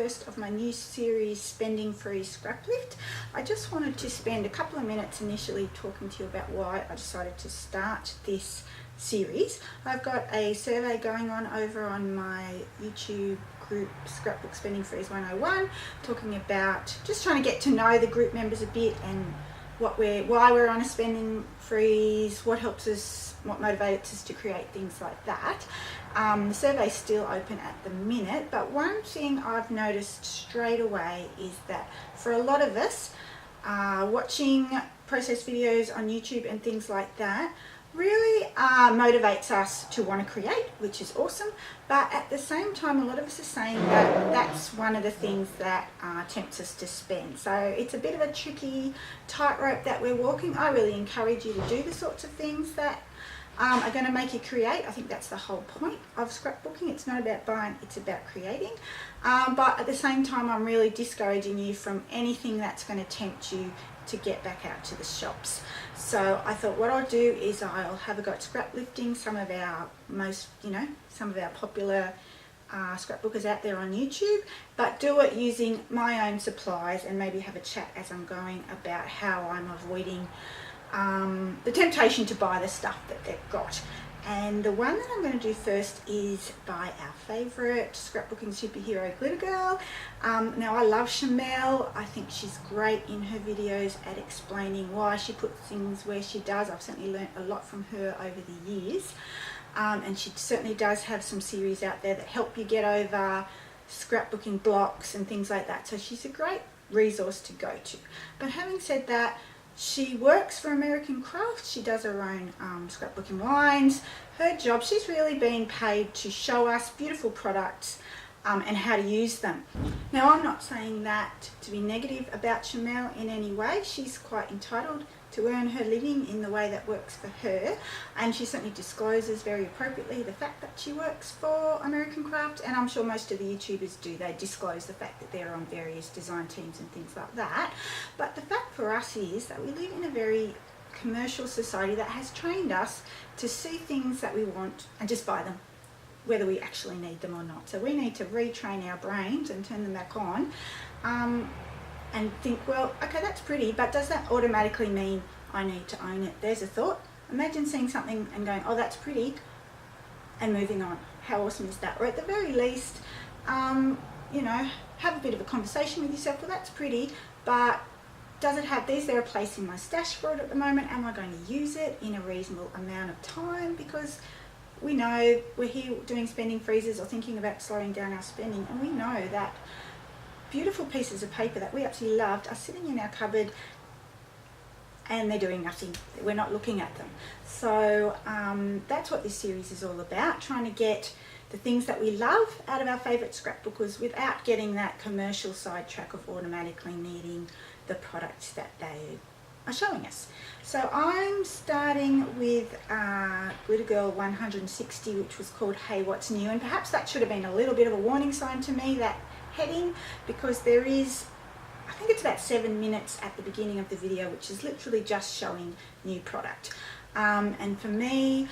first of my new series, Spending Free Scraplift. I just wanted to spend a couple of minutes initially talking to you about why I decided to start this series. I've got a survey going on over on my YouTube group, Scrapbook Spending Freeze 101, talking about just trying to get to know the group members a bit and why we're on a spending freeze, what helps us, what motivates us to create things like that. The survey's still open at the minute, but one thing I've noticed straight away is that for a lot of us, watching process videos on YouTube and things like that really motivates us to want to create, which is awesome. But at the same time, a lot of us are saying that that's one of the things that tempts us to spend. So it's a bit of a tricky tightrope that we're walking. I really encourage you to do the sorts of things that are going to make you create. I think that's the whole point of scrapbooking. It's not about buying, it's about creating. But at the same time, I'm really discouraging you from anything that's going to tempt you to get back out to the shops. So I thought what I'll do is I'll have a go at scraplifting some of our some of our popular scrapbookers out there on YouTube, but do it using my own supplies and maybe have a chat as I'm going about how I'm avoiding the temptation to buy the stuff that they've got. And the one that I'm going to do first is by our favourite scrapbooking superhero, Glitter Girl. Now I love Shimelle. I think she's great in her videos at explaining why she puts things where she does. I've certainly learnt a lot from her over the years. And she certainly does have some series out there that help you get over scrapbooking blocks and things like that. So she's a great resource to go to. But having said that, she works for American Crafts. She does her own scrapbooking lines. Her job, she's really been paid to show us beautiful products and how to use them. Now, I'm not saying that to be negative about Shimelle in any way. She's quite entitled to earn her living in the way that works for her, and she certainly discloses very appropriately the fact that she works for American Crafts, and I'm sure most of the YouTubers do. They disclose the fact that they're on various design teams and things like that. But the fact for us is that we live in a very commercial society that has trained us to see things that we want and just buy them, whether we actually need them or not. So we need to retrain our brains and turn them back on and think, well, okay, that's pretty, but does that automatically mean I need to own it? There's a thought. Imagine seeing something and going, oh, that's pretty, and moving on. How awesome is that? Or at the very least, have a bit of a conversation with yourself. Well, that's pretty, but is there a place in my stash for it at the moment? Am I going to use it in a reasonable amount of time? Because we know we're here doing spending freezes or thinking about slowing down our spending, and we know that beautiful pieces of paper that we absolutely loved are sitting in our cupboard and they're doing nothing. We're not looking at them. So that's what this series is all about, trying to get the things that we love out of our favourite scrapbookers without getting that commercial sidetrack of automatically needing the products that they are showing us. So I'm starting with Glitter Girl 160, which was called Hey, What's New? And perhaps that should have been a little bit of a warning sign to me, that heading, because there is, I think it's about 7 minutes at the beginning of the video, which is literally just showing new product. And for me,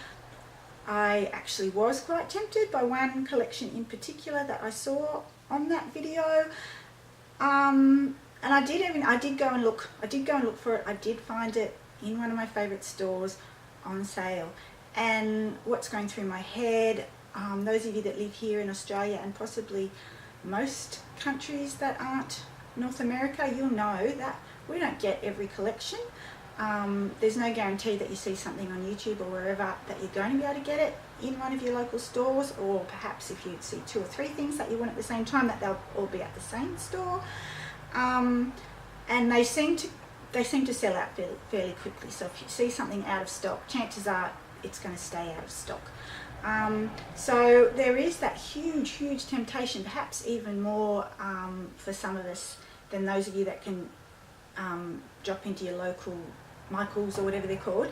I actually was quite tempted by one collection in particular that I saw on that video. And I did go and look for it. I did find it in one of my favourite stores on sale. And what's going through my head, those of you that live here in Australia and possibly most countries that aren't North America, you'll know that we don't get every collection. There's no guarantee that you see something on YouTube or wherever that you're going to be able to get it in one of your local stores, or perhaps if you see 2 or 3 things that you want at the same time, that they'll all be at the same store. And they seem to sell out fairly quickly. So if you see something out of stock, chances are it's going to stay out of stock. So there is that huge temptation, perhaps even more for some of us than those of you that can drop into your local Michael's or whatever they're called,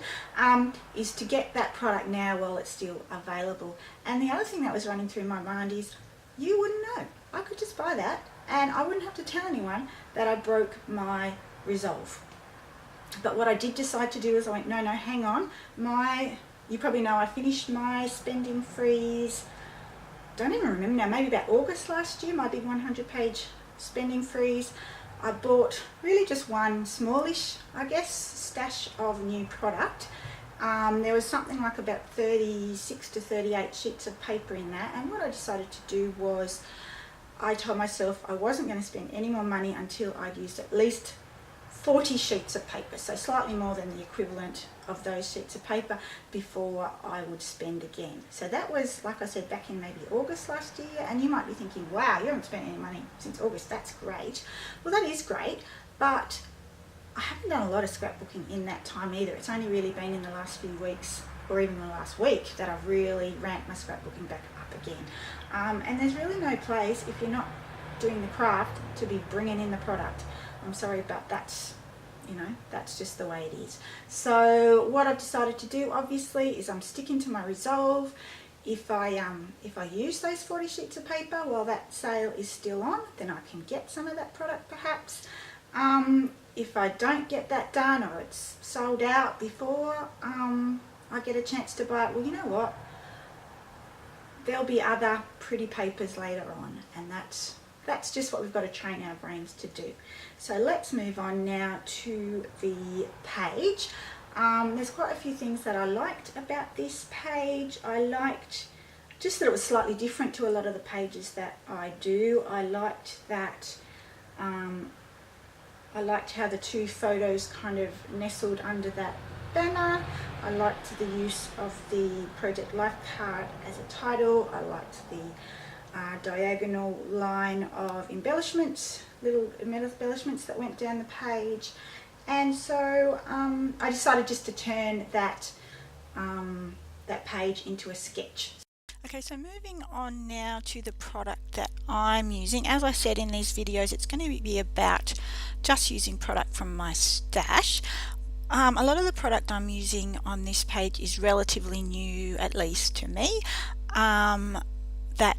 is to get that product now while it's still available. And the other thing that was running through my mind is, you wouldn't know. I could just buy that and I wouldn't have to tell anyone that I broke my resolve. But what I did decide to do is I went, no, hang on. You probably know I finished my spending freeze don't even remember now, maybe about August last year, my big 100-page spending freeze, I bought really just one smallish, I guess, stash of new product. There was something like about 36 to 38 sheets of paper in that, and what I decided to do was I told myself I wasn't going to spend any more money until I'd used at least 40 sheets of paper, so slightly more than the equivalent of those sheets of paper before I would spend again. So that was, like I said, back in maybe August last year, and you might be thinking, wow, you haven't spent any money since August, that's great. Well, that is great, but I haven't done a lot of scrapbooking in that time either. It's only really been in the last few weeks, or even the last week, that I've really ramped my scrapbooking back up again. And there's really no place, if you're not doing the craft, to be bringing in the product. I'm sorry, but that's, you know, that's just the way it is. So what I've decided to do, obviously, is I'm sticking to my resolve. If I use those 40 sheets of paper while that sale is still on, then I can get some of that product perhaps. If I don't get that done, or it's sold out before I get a chance to buy it, well, you know what? There'll be other pretty papers later on, and that's just what we've got to train our brains to do. So let's move on now to the page. There's quite a few things that I liked about this page. I liked just that it was slightly different to a lot of the pages that I do. I liked that I liked how the two photos kind of nestled under that banner. I liked the use of the Project Life card as a title. I liked the diagonal line of embellishments, little embellishments that went down the page. And so I decided just to turn that page into a sketch. Okay, so moving on now to the product that I'm using. As I said in these videos, it's going to be about just using product from my stash. A lot of the product I'm using on this page is relatively new, at least to me. That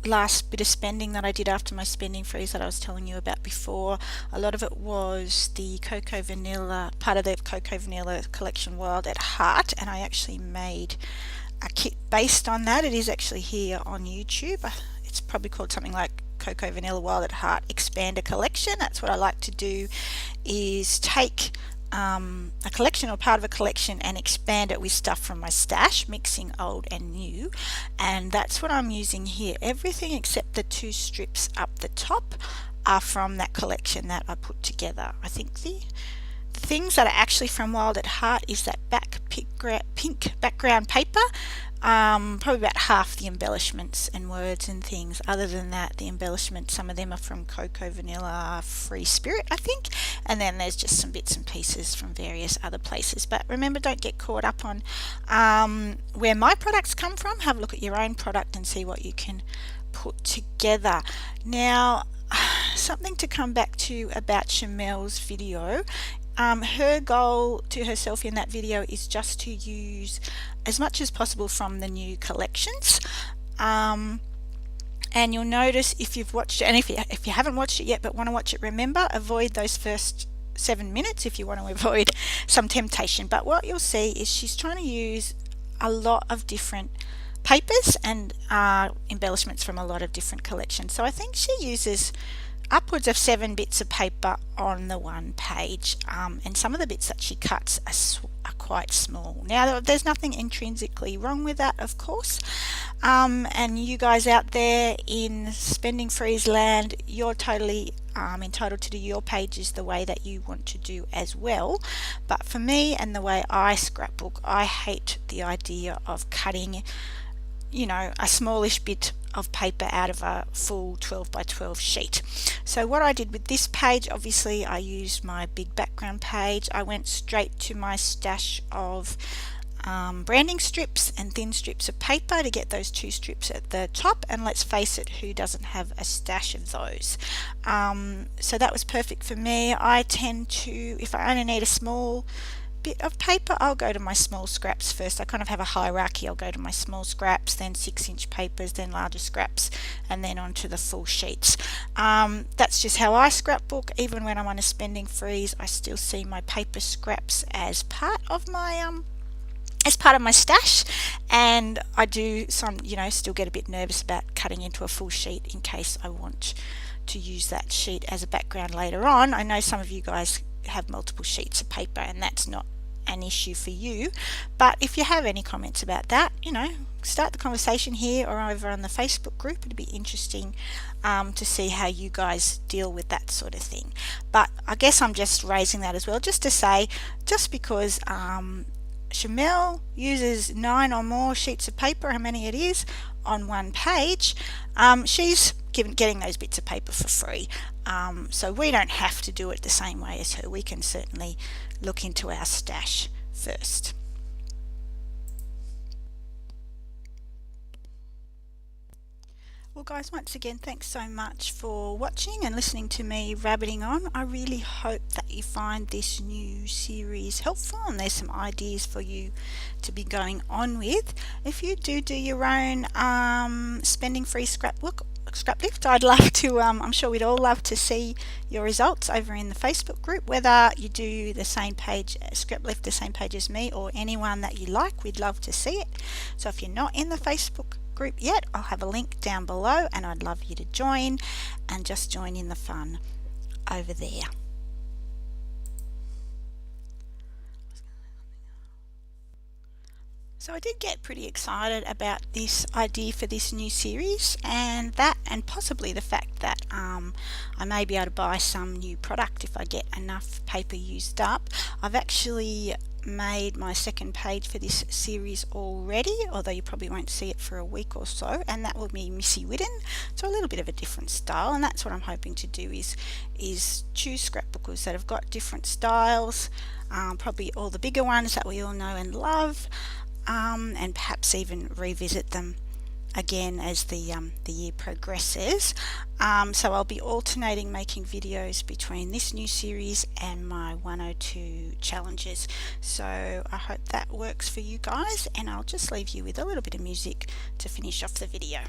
last bit of spending that I did after my spending freeze that I was telling you about before, a lot of it was the Cocoa Vanilla, part of the Cocoa Vanilla collection Wild at Heart, and I actually made a kit based on that. It is actually here on YouTube. It's probably called something like Cocoa Vanilla Wild at Heart Expander Collection. That's what I like to do, is take a collection or part of a collection and expand it with stuff from my stash, mixing old and new, and that's what I'm using here. Everything except the two strips up the top are from that collection that I put together. I think the things that are actually from Wild at Heart is that pink background paper, probably about half the embellishments and words and things. Other than that, the embellishments, some of them are from Cocoa Vanilla Free Spirit, I think, and then there's just some bits and pieces from various other places. But remember, don't get caught up on where my products come from. Have a look at your own product and see what you can put together. Now, something to come back to about Shimelle's video. Her goal to herself in that video is just to use as much as possible from the new collections. And you'll notice, if you've watched it, and if you haven't watched it yet but want to watch it, remember, avoid those first 7 minutes if you want to avoid some temptation. But what you'll see is she's trying to use a lot of different papers and embellishments from a lot of different collections. So I think she uses upwards of 7 bits of paper on the one page, and some of the bits that she cuts are quite small. Now, there's nothing intrinsically wrong with that, of course, and you guys out there in spending freeze land, you're totally entitled to do your pages the way that you want to do as well. But for me and the way I scrapbook, I hate the idea of cutting, you know, a smallish bit of paper out of a full 12 by 12 sheet. So what I did with this page, obviously I used my big background page. I went straight to my stash of branding strips and thin strips of paper to get those 2 strips at the top, and let's face it, who doesn't have a stash of those? So that was perfect for me. I tend to, if I only need a small bit of paper, I'll go to my small scraps first. I kind of have a hierarchy. I'll go to my small scraps, then 6-inch papers, then larger scraps, and then onto the full sheets. That's just how I scrapbook. Even when I'm on a spending freeze, I still see my paper scraps as part of my as part of my stash, and I do some, still get a bit nervous about cutting into a full sheet in case I want to use that sheet as a background later on. I know some of you guys have multiple sheets of paper and that's not an issue for you, but if you have any comments about that, start the conversation here or over on the Facebook group. It'd be interesting to see how you guys deal with that sort of thing. But I guess I'm just raising that as well, just to say, just because Shimelle uses 9 or more sheets of paper, how many it is, on one page, she's getting those bits of paper for free. So we don't have to do it the same way as her. We can certainly look into our stash first. Well guys, once again, thanks so much for watching and listening to me rabbiting on. I really hope that you find this new series helpful and there's some ideas for you to be going on with. If you do your own spending free scraplift, I'd love to, I'm sure we'd all love to see your results over in the Facebook group, whether you do the same page, Scraplift, the same page as me, or anyone that you like. We'd love to see it. So if you're not in the Facebook group yet, I'll have a link down below and I'd love you to join and just join in the fun over there. So I did get pretty excited about this idea for this new series, and possibly the fact that I may be able to buy some new product if I get enough paper used up. I've actually made my second page for this series already, although you probably won't see it for a week or so, and that will be Missy Whitten, so a little bit of a different style, and that's what I'm hoping to do is choose scrapbookers that have got different styles, probably all the bigger ones that we all know and love, and perhaps even revisit them again as the year progresses. So I'll be alternating making videos between this new series and my 102 challenges. So I hope that works for you guys, and I'll just leave you with a little bit of music to finish off the video.